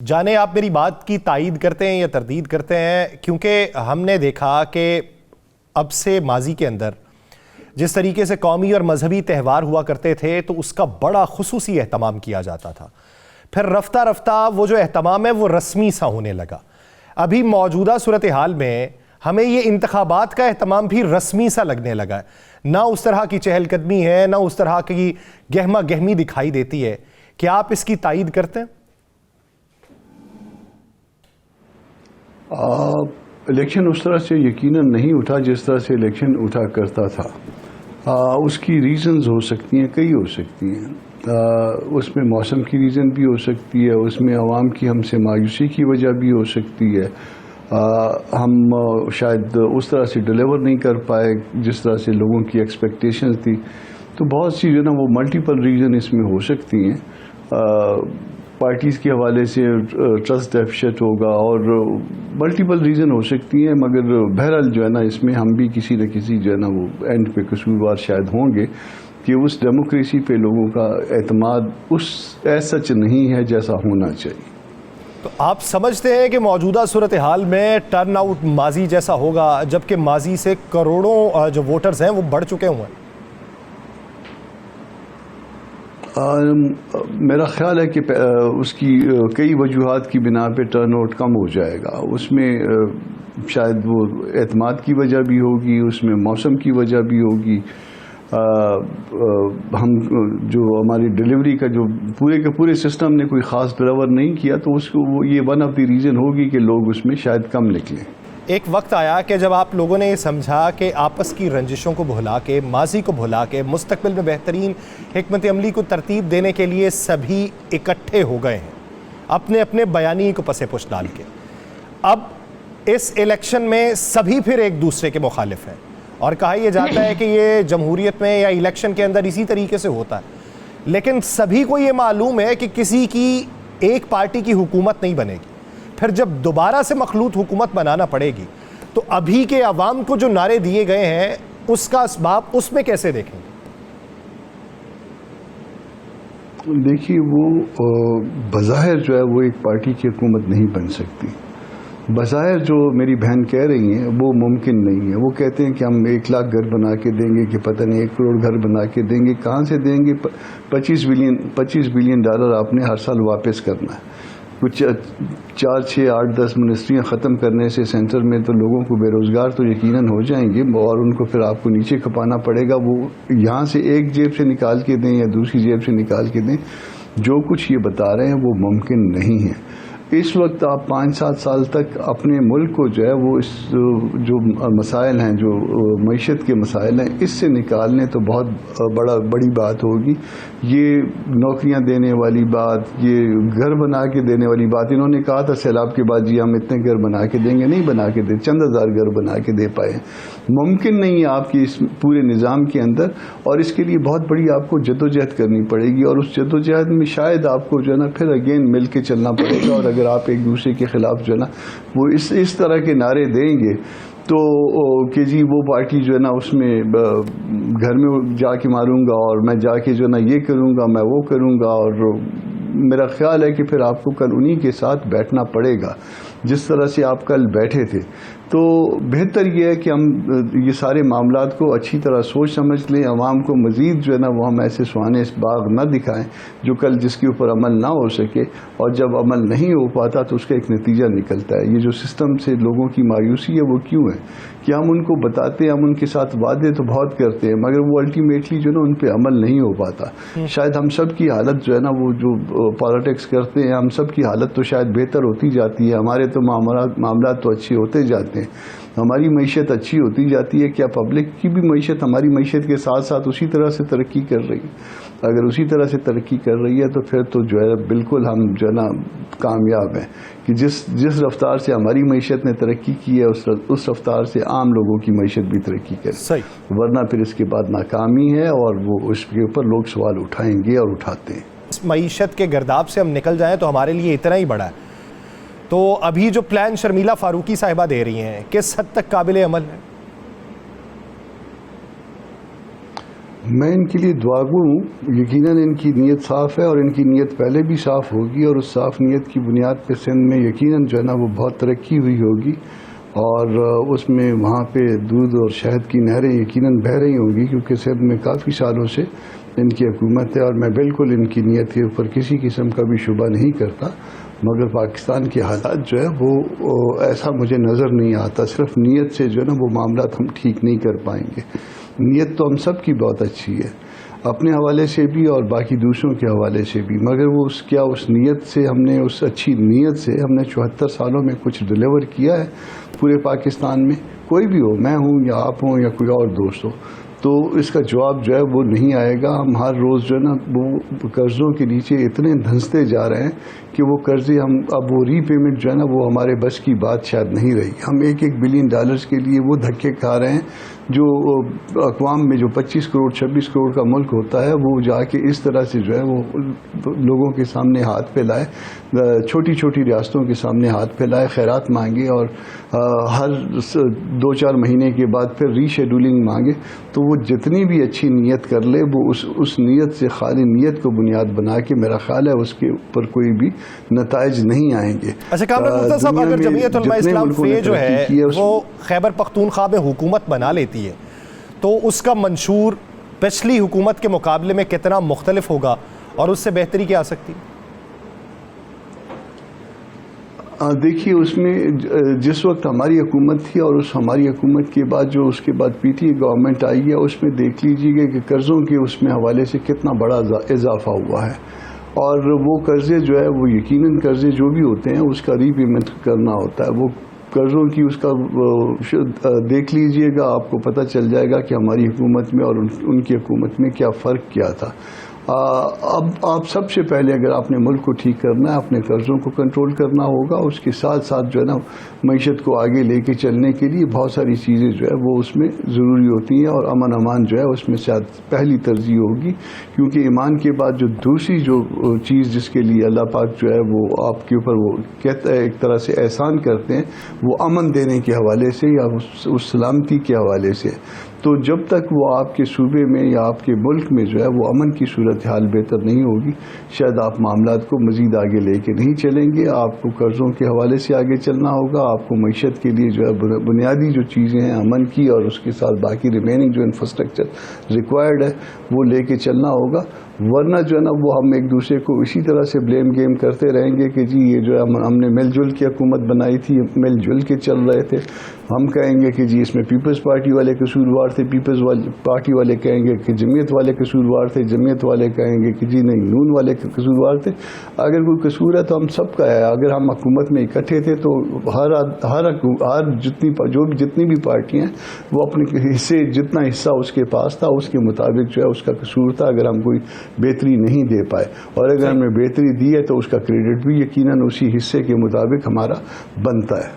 جانے آپ میری بات کی تائید کرتے ہیں یا تردید کرتے ہیں، کیونکہ ہم نے دیکھا کہ اب سے ماضی کے اندر جس طریقے سے قومی اور مذہبی تہوار ہوا کرتے تھے تو اس کا بڑا خصوصی اہتمام کیا جاتا تھا، پھر رفتہ رفتہ وہ جو اہتمام ہے وہ رسمی سا ہونے لگا۔ ابھی موجودہ صورتحال میں ہمیں یہ انتخابات کا اہتمام بھی رسمی سا لگنے لگا ہے، نہ اس طرح کی چہل قدمی ہے، نہ اس طرح کی گہما گہمی دکھائی دیتی ہے۔ کیا آپ اس کی تائید کرتے ہیں؟ الیکشن اس طرح سے یقیناً نہیں اٹھا جس طرح سے الیکشن اٹھا کرتا تھا۔ اس کی ریزنز ہو سکتی ہیں، کئی ہو سکتی ہیں۔ اس میں موسم کی ریزن بھی ہو سکتی ہے، اس میں عوام کی ہم سے مایوسی کی وجہ بھی ہو سکتی ہے۔ ہم شاید اس طرح سے ڈیلیور نہیں کر پائے جس طرح سے لوگوں کی ایکسپیکٹیشنز تھی، تو بہت سی جو نا وہ ملٹیپل ریزن اس میں ہو سکتی ہیں۔ پارٹیز کے حوالے سے ٹرسٹ ڈیفیسٹ ہوگا اور ملٹیپل ریزن ہو سکتی ہیں، مگر بہرحال جو ہے نا اس میں ہم بھی کسی نہ کسی جو ہے نا وہ اینڈ پہ قصوروار شاید ہوں گے کہ اس ڈیموکریسی پہ لوگوں کا اعتماد اس ایسا نہیں ہے جیسا ہونا چاہیے۔ تو آپ سمجھتے ہیں کہ موجودہ صورتحال میں ٹرن آؤٹ ماضی جیسا ہوگا، جبکہ ماضی سے کروڑوں جو ووٹرز ہیں وہ بڑھ چکے ہوئے ہیں؟ میرا خیال ہے کہ اس کی کئی وجوہات کی بنا پہ ٹرن آؤٹ کم ہو جائے گا۔ اس میں شاید وہ اعتماد کی وجہ بھی ہوگی، اس میں موسم کی وجہ بھی ہوگی۔ ہم جو ہماری ڈیلیوری کا جو پورے کے پورے سسٹم نے کوئی خاص ڈیلیور نہیں کیا، تو اس کو یہ ون آف دی ریزن ہوگی کہ لوگ اس میں شاید کم نکلیں۔ ایک وقت آیا کہ جب آپ لوگوں نے یہ سمجھا کہ آپس کی رنجشوں کو بھلا کے، ماضی کو بھلا کے، مستقبل میں بہترین حکمت عملی کو ترتیب دینے کے لیے سبھی اکٹھے ہو گئے ہیں، اپنے اپنے بیانی کو پس پش ڈال کے۔ اب اس الیکشن میں سبھی پھر ایک دوسرے کے مخالف ہیں، اور کہا یہ جاتا ہے کہ یہ جمہوریت میں یا الیکشن کے اندر اسی طریقے سے ہوتا ہے، لیکن سبھی کو یہ معلوم ہے کہ کسی کی ایک پارٹی کی حکومت نہیں بنے گی۔ پھر جب دوبارہ سے مخلوط حکومت بنانا پڑے گی تو ابھی کے عوام کو جو نعرے دیے گئے ہیں اس کا اسباب اس میں کیسے دیکھیں گے؟ دیکھیے، وہ بظاہر جو ہے وہ ایک پارٹی کی حکومت نہیں بن سکتی۔ بظاہر جو میری بہن کہہ رہی ہیں وہ ممکن نہیں ہے۔ وہ کہتے ہیں کہ ہم 1 لاکھ گھر بنا کے دیں گے، کہ پتہ نہیں 1 کروڑ گھر بنا کے دیں گے، کہاں سے دیں گے؟ 25 بلین ڈالر آپ نے ہر سال واپس کرنا ہے۔ کچھ 4 6 8 10 منسٹریاں ختم کرنے سے سینٹر میں تو لوگوں کو بے روزگار تو یقیناً ہو جائیں گے، اور ان کو پھر آپ کو نیچے کھپانا پڑے گا۔ وہ یہاں سے ایک جیب سے نکال کے دیں یا دوسری جیب سے نکال کے دیں، جو کچھ یہ بتا رہے ہیں وہ ممکن نہیں ہے۔ اس وقت آپ 5 7 سال تک اپنے ملک کو جو ہے وہ اس جو مسائل ہیں، جو معیشت کے مسائل ہیں، اس سے نکالنے تو بہت بڑی بات ہوگی۔ یہ نوکریاں دینے والی بات، یہ گھر بنا کے دینے والی بات، انہوں نے کہا تھا سیلاب کے بعد جی ہم اتنے گھر بنا کے دیں گے، نہیں بنا کے دے، چند ہزار گھر بنا کے دے پائے۔ ممکن نہیں ہے آپ کی اس پورے نظام کے اندر، اور اس کے لیے بہت بڑی آپ کو جدوجہد کرنی پڑے گی، اور اس جدوجہد میں شاید آپ کو جو ہے نا پھر اگین مل کے چلنا پڑے گا۔ اور اگر آپ ایک دوسرے کے خلاف جو ہے نا وہ اس طرح کے نعرے دیں گے تو کہ جی وہ پارٹی جو ہے نا اس میں گھر میں جا کے ماروں گا، اور میں جا کے جو ہے نا یہ کروں گا، میں وہ کروں گا، اور میرا خیال ہے کہ پھر آپ کو کل انہی کے ساتھ بیٹھنا پڑے گا جس طرح سے آپ کل بیٹھے تھے۔ تو بہتر یہ ہے کہ ہم یہ سارے معاملات کو اچھی طرح سوچ سمجھ لیں، عوام کو مزید جو ہے نا وہ ہم ایسے سہانے باغ نہ دکھائیں جو کل جس کے اوپر عمل نہ ہو سکے، اور جب عمل نہیں ہو پاتا تو اس کا ایک نتیجہ نکلتا ہے۔ یہ جو سسٹم سے لوگوں کی مایوسی ہے وہ کیوں ہے کہ ہم ان کو بتاتے ہیں، ہم ان کے ساتھ وعدے تو بہت کرتے ہیں، مگر وہ الٹیمیٹلی جو ہے نا ان پہ عمل نہیں ہو پاتا۔ شاید ہم سب کی حالت جو ہے نا وہ جو پالیٹکس کرتے ہیں، ہم سب کی حالت تو شاید بہتر ہوتی جاتی ہے، ہمارے تو معاملات تو اچھے ہوتے جاتے ہیں، ہماری معیشت اچھی ہوتی جاتی ہے۔ کیا پبلک کی بھی معیشت ہماری معیشت کے ساتھ ساتھ اسی طرح سے ترقی کر رہی ہے؟ اگر اسی طرح سے ترقی کر رہی ہے تو پھر تو جو ہے بالکل ہم جو ہے نا کامیاب ہیں کہ جس رفتار سے ہماری معیشت نے ترقی کی ہے اس رفتار سے عام لوگوں کی معیشت بھی ترقی کرے، ورنہ پھر اس کے بعد ناکامی ہے، اور وہ اس کے اوپر لوگ سوال اٹھائیں گے اور اٹھاتے ہیں۔ اس معیشت کے گرداب سے ہم نکل جائیں تو ہمارے لیے اتنا ہی بڑا ہے۔ تو ابھی جو پلان شرمیلا فاروقی صاحبہ دے رہی ہیں کس حد تک قابل عمل ہے؟ میں ان کے لیے دعا گو ہوں. یقیناً ان کی نیت صاف ہے اور ان کی نیت پہلے بھی صاف ہوگی, اور اس صاف نیت کی بنیاد پہ سندھ میں یقیناً جو ہے نا وہ بہت ترقی ہوئی ہوگی, اور اس میں وہاں پہ دودھ اور شہد کی نہریں یقیناً بہہ رہی ہوں گی, کیونکہ سندھ میں کافی سالوں سے ان کی حکومت ہے, اور میں بالکل ان کی نیت کے اوپر کسی قسم کا بھی شبہ نہیں کرتا. مگر پاکستان کے حالات جو ہے وہ ایسا مجھے نظر نہیں آتا. صرف نیت سے جو ہے نا وہ معاملات ہم ٹھیک نہیں کر پائیں گے. نیت تو ہم سب کی بہت اچھی ہے, اپنے حوالے سے بھی اور باقی دوسروں کے حوالے سے بھی, مگر وہ اس نیت سے ہم نے, اس اچھی نیت سے ہم نے 74 سالوں میں کچھ ڈیلیور کیا ہے پورے پاکستان میں؟ کوئی بھی ہو, میں ہوں یا آپ ہوں یا کوئی اور دوست ہو, تو اس کا جواب جو ہے وہ نہیں آئے گا. ہم ہر روز جو ہے نا وہ قرضوں کے نیچے اتنے دھنستے جا رہے ہیں کہ وہ قرضے ہم اب وہ ری پیمنٹ جو ہے نا وہ ہمارے بس کی بات شاید نہیں رہی. ہم $1 بلین کے لیے وہ دھکے کھا رہے ہیں جو اقوام میں جو 25 کروڑ 26 کروڑ کا ملک ہوتا ہے, وہ جا کے اس طرح سے جو ہے وہ لوگوں کے سامنے ہاتھ پھیلائے, چھوٹی چھوٹی ریاستوں کے سامنے ہاتھ پھیلائے, خیرات مانگے, اور ہر 2-4 مہینے کے بعد پھر ری شیڈولنگ مانگے. تو وہ جتنی بھی اچھی نیت کر لے, وہ اس نیت سے, خالی نیت کو بنیاد بنا کے, میرا خیال ہے اس کے اوپر کوئی بھی نتائج نہیں آئیں گے. اچھا کامران مفتی صاحب, اگر جمعیت علماء اسلام فے جو ہے وہ خیبر پختونخوا میں حکومت بنا لیتی ہے, تو اس کا منشور پچھلی حکومت کے مقابلے میں کتنا مختلف ہوگا, اور اس سے بہتری کیا آ سکتی؟ دیکھیے, اس میں جس وقت ہماری حکومت تھی اور اس ہماری حکومت کے بعد جو اس کے بعد پی ٹی آئی گورنمنٹ آئی ہے, اس میں دیکھ لیجیے گا کہ قرضوں کے اس میں حوالے سے کتنا بڑا اضافہ ہوا ہے. اور وہ قرضے جو ہے وہ یقیناً قرضے جو بھی ہوتے ہیں اس کا ری پیمنٹ کرنا ہوتا ہے. وہ قرضوں کی اس کا دیکھ لیجئے گا, آپ کو پتہ چل جائے گا کہ ہماری حکومت میں اور ان کی حکومت میں کیا فرق کیا تھا. اب آپ سب سے پہلے اگر آپ نے ملک کو ٹھیک کرنا ہے, اپنے قرضوں کو کنٹرول کرنا ہوگا. اس کے ساتھ ساتھ جو ہے نا معیشت کو آگے لے کے چلنے کے لیے بہت ساری چیزیں جو ہے وہ اس میں ضروری ہوتی ہیں, اور امن امان جو ہے اس میں شاید پہلی ترجیح ہوگی, کیونکہ ایمان کے بعد جو دوسری جو چیز جس کے لیے اللہ پاک جو ہے وہ آپ کے اوپر وہ کہتا ہے ایک طرح سے احسان کرتے ہیں, وہ امن دینے کے حوالے سے یا اس سلامتی کے حوالے سے. تو جب تک وہ آپ کے صوبے میں یا آپ کے ملک میں جو ہے وہ امن کی صورتحال بہتر نہیں ہوگی, شاید آپ معاملات کو مزید آگے لے کے نہیں چلیں گے. آپ کو قرضوں کے حوالے سے آگے چلنا ہوگا, آپ کو معیشت کے لیے جو ہے بنیادی جو چیزیں ہیں امن کی, اور اس کے ساتھ باقی ریمیننگ جو انفراسٹرکچر ریکوائرڈ ہے وہ لے کے چلنا ہوگا. ورنہ جو ہے نا وہ ہم ایک دوسرے کو اسی طرح سے بلیم گیم کرتے رہیں گے کہ جی یہ جو ہے ہم نے مل جل کے حکومت بنائی تھی, مل جل کے چل رہے تھے. ہم کہیں گے کہ جی اس میں پیپلز پارٹی والے قصوروار تھے, پیپلز پارٹی والے کہیں گے کہ جمعیت والے قصوروار تھے, جمعیت والے کہیں گے کہ جی نہیں نون والے قصوروار تھے. اگر کوئی قصور ہے تو ہم سب کا ہے. اگر ہم حکومت میں اکٹھے تھے تو ہر جتنی بھی پارٹیاں ہیں وہ اپنے حصے, جتنا حصہ اس کے پاس تھا اس کے مطابق جو ہے اس کا قصور تھا. اگر ہم کوئی بہتری نہیں دے پائے, اور اگر ہم نے بہتری دی ہے تو اس کا کریڈٹ بھی یقیناً اسی حصے کے مطابق ہمارا بنتا ہے.